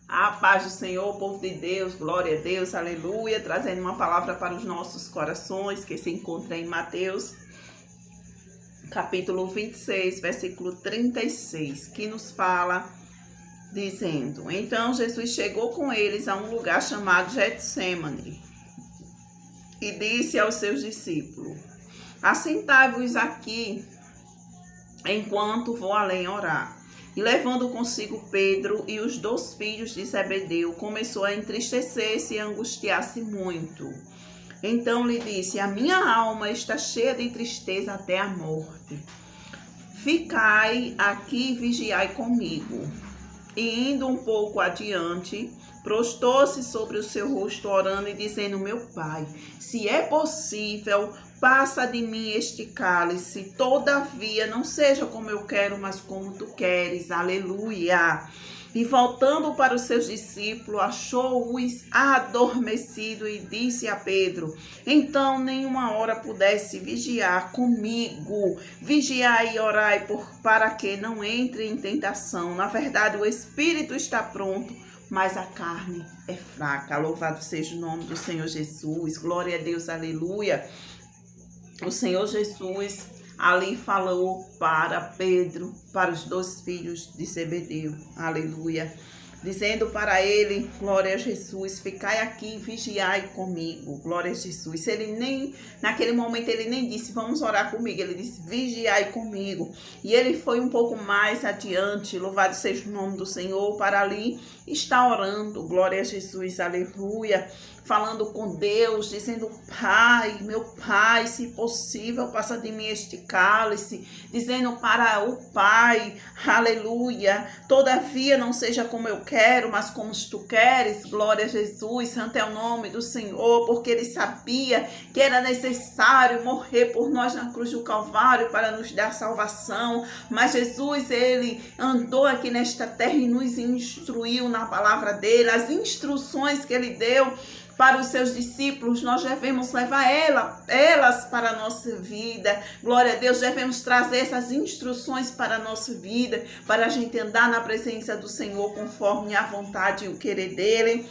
A paz do Senhor, povo de Deus, glória a Deus, aleluia, trazendo uma palavra para os nossos corações, que se encontra em Mateus, capítulo 26, versículo 36, que nos fala, dizendo: Então Jesus chegou com eles a um lugar chamado Getsêmani, e disse aos seus discípulos: Assentai-vos aqui, enquanto vou além orar. E levando consigo Pedro e os 2 filhos de Zebedeu, começou a entristecer-se e angustiar-se muito. Então lhe disse: A minha alma está cheia de tristeza até a morte. Ficai aqui e vigiai comigo. E indo um pouco adiante, prostou-se sobre o seu rosto, orando e dizendo: Meu Pai, se é possível, passa de mim este cálice, todavia não seja como eu quero, mas como tu queres. Aleluia. E voltando para os seus discípulos, achou-os adormecido e disse a Pedro: Então nenhuma hora pudesse vigiar comigo. Vigiai e orai para que não entre em tentação. Na verdade, o espírito está pronto, mas a carne é fraca. Louvado seja o nome do Senhor Jesus. Glória a Deus, aleluia. O Senhor Jesus ali falou para Pedro, para os 2 filhos de Zebedeu, aleluia, dizendo para ele: glória a Jesus, ficai aqui e vigiai comigo, glória a Jesus. Naquele momento ele nem disse: vamos orar comigo, ele disse: vigiai comigo. E ele foi um pouco mais adiante, louvado seja o nome do Senhor, para ali estar orando, glória a Jesus, aleluia, falando com Deus, dizendo: Pai, meu Pai, se possível, passa de mim este cálice, dizendo para o Pai, aleluia, todavia não seja como eu quero, mas como tu queres, glória a Jesus, santo é o nome do Senhor, porque ele sabia que era necessário morrer por nós na cruz do Calvário para nos dar salvação. Mas Jesus, ele andou aqui nesta terra e nos instruiu na palavra dele, as instruções que ele deu para os seus discípulos, nós devemos levar elas para a nossa vida. Glória a Deus, devemos trazer essas instruções para a nossa vida, para a gente andar na presença do Senhor conforme a vontade e o querer dele.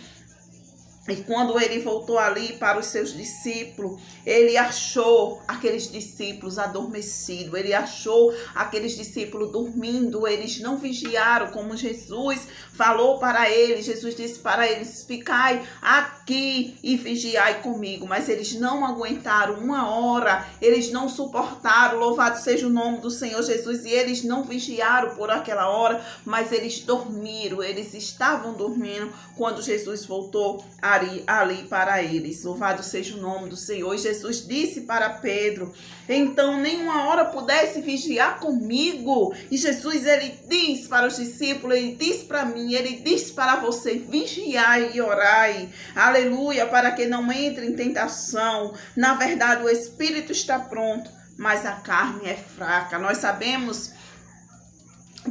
E quando ele voltou ali para os seus discípulos, ele achou aqueles discípulos adormecidos, ele achou aqueles discípulos dormindo, eles não vigiaram como Jesus falou para eles. Jesus disse para eles: ficai aqui e vigiai comigo, mas eles não aguentaram uma hora, eles não suportaram, louvado seja o nome do Senhor Jesus, e eles não vigiaram por aquela hora, mas eles dormiram, eles estavam dormindo quando Jesus voltou ali para eles. Louvado seja o nome do Senhor. E Jesus disse para Pedro: então nenhuma hora pudesse vigiar comigo. E Jesus, ele diz para os discípulos, ele diz para mim, ele diz para você: vigiai e orai, aleluia, para que não entre em tentação. Na verdade, o espírito está pronto, mas a carne é fraca. Nós sabemos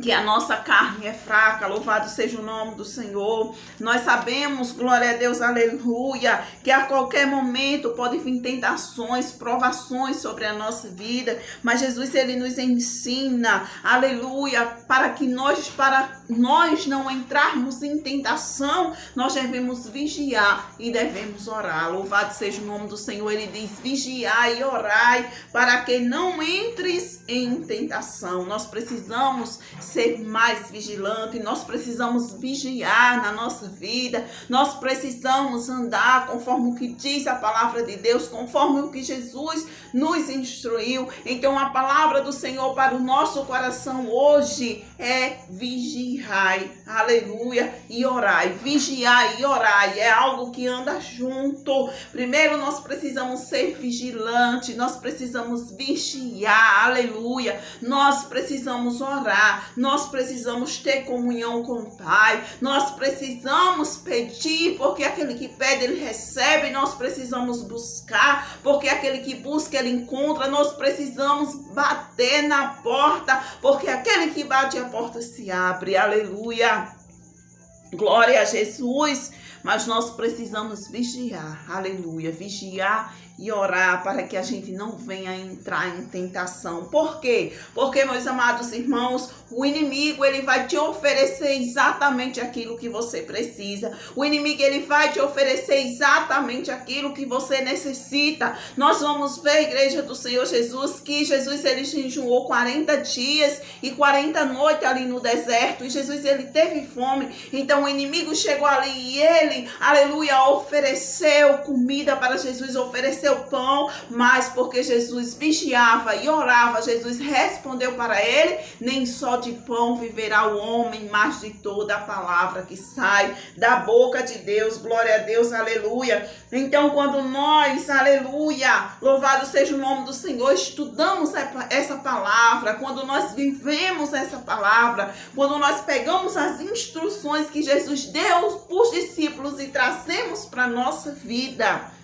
que a nossa carne é fraca, louvado seja o nome do Senhor. Nós sabemos, glória a Deus, aleluia, que a qualquer momento pode vir tentações, provações sobre a nossa vida, mas Jesus, ele nos ensina, aleluia, para nós não entrarmos em tentação, nós devemos vigiar e devemos orar. Louvado seja o nome do Senhor. Ele diz: vigiai e orai para que não entres em tentação. Nós precisamos ser mais vigilante, nós precisamos vigiar na nossa vida, nós precisamos andar conforme o que diz a palavra de Deus, conforme o que Jesus nos instruiu. Então a palavra do Senhor para o nosso coração hoje é: vigiai, aleluia, e orai. Vigiai e orai é algo que anda junto. Primeiro nós precisamos ser vigilantes, nós precisamos vigiar, aleluia, nós precisamos orar, nós precisamos ter comunhão com o Pai, nós precisamos pedir, porque aquele que pede, ele recebe. Nós precisamos buscar, porque aquele que busca, ele encontra. Nós precisamos bater na porta, porque aquele que bate, a porta se abre, aleluia, glória a Jesus. Mas nós precisamos vigiar, aleluia, vigiar e orar para que a gente não venha entrar em tentação. Por quê? Porque, meus amados irmãos, o inimigo, ele vai te oferecer exatamente aquilo que você precisa. O inimigo, ele vai te oferecer exatamente aquilo que você necessita. Nós vamos ver, igreja do Senhor Jesus, que Jesus, ele jejuou 40 dias e 40 noites ali no deserto. E Jesus, ele teve fome. Então, o inimigo chegou ali e ele, aleluia, ofereceu comida para Jesus, ofereceu pão, mas porque Jesus vigiava e orava, Jesus respondeu para ele: nem só de pão viverá o homem, mas de toda a palavra que sai da boca de Deus. Glória a Deus, aleluia. Então, quando nós, aleluia, louvado seja o nome do Senhor, estudamos essa palavra, quando nós vivemos essa palavra, quando nós pegamos as instruções que Jesus deu para os discípulos e trazemos para a nossa vida,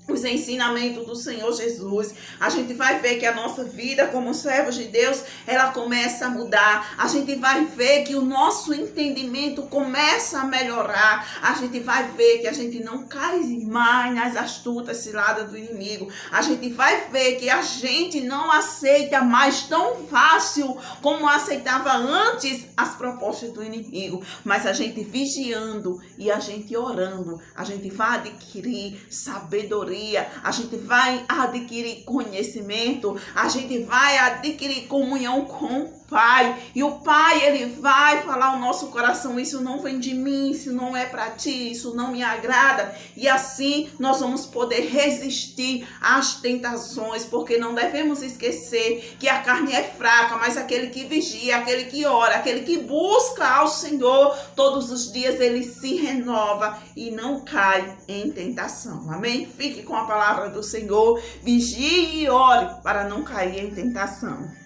os ensinamentos do Senhor Jesus, a gente vai ver que a nossa vida como servos de Deus, ela começa a mudar. A gente vai ver que o nosso entendimento começa a melhorar. A gente vai ver que a gente não cai mais nas astutas ciladas do inimigo. A gente vai ver que a gente não aceita mais tão fácil como aceitava antes as propostas do inimigo. Mas a gente vigiando e a gente orando, a gente vai adquirir sabedoria, a gente vai adquirir conhecimento, a gente vai adquirir comunhão com o Pai, e o Pai, ele vai falar ao nosso coração: isso não vem de mim, isso não é para ti, isso não me agrada. E assim nós vamos poder resistir às tentações, porque não devemos esquecer que a carne é fraca, mas aquele que vigia, aquele que ora, aquele que busca ao Senhor todos os dias, ele se renova e não cai em tentação. Amém? Fique com a palavra do Senhor, vigie e ore para não cair em tentação.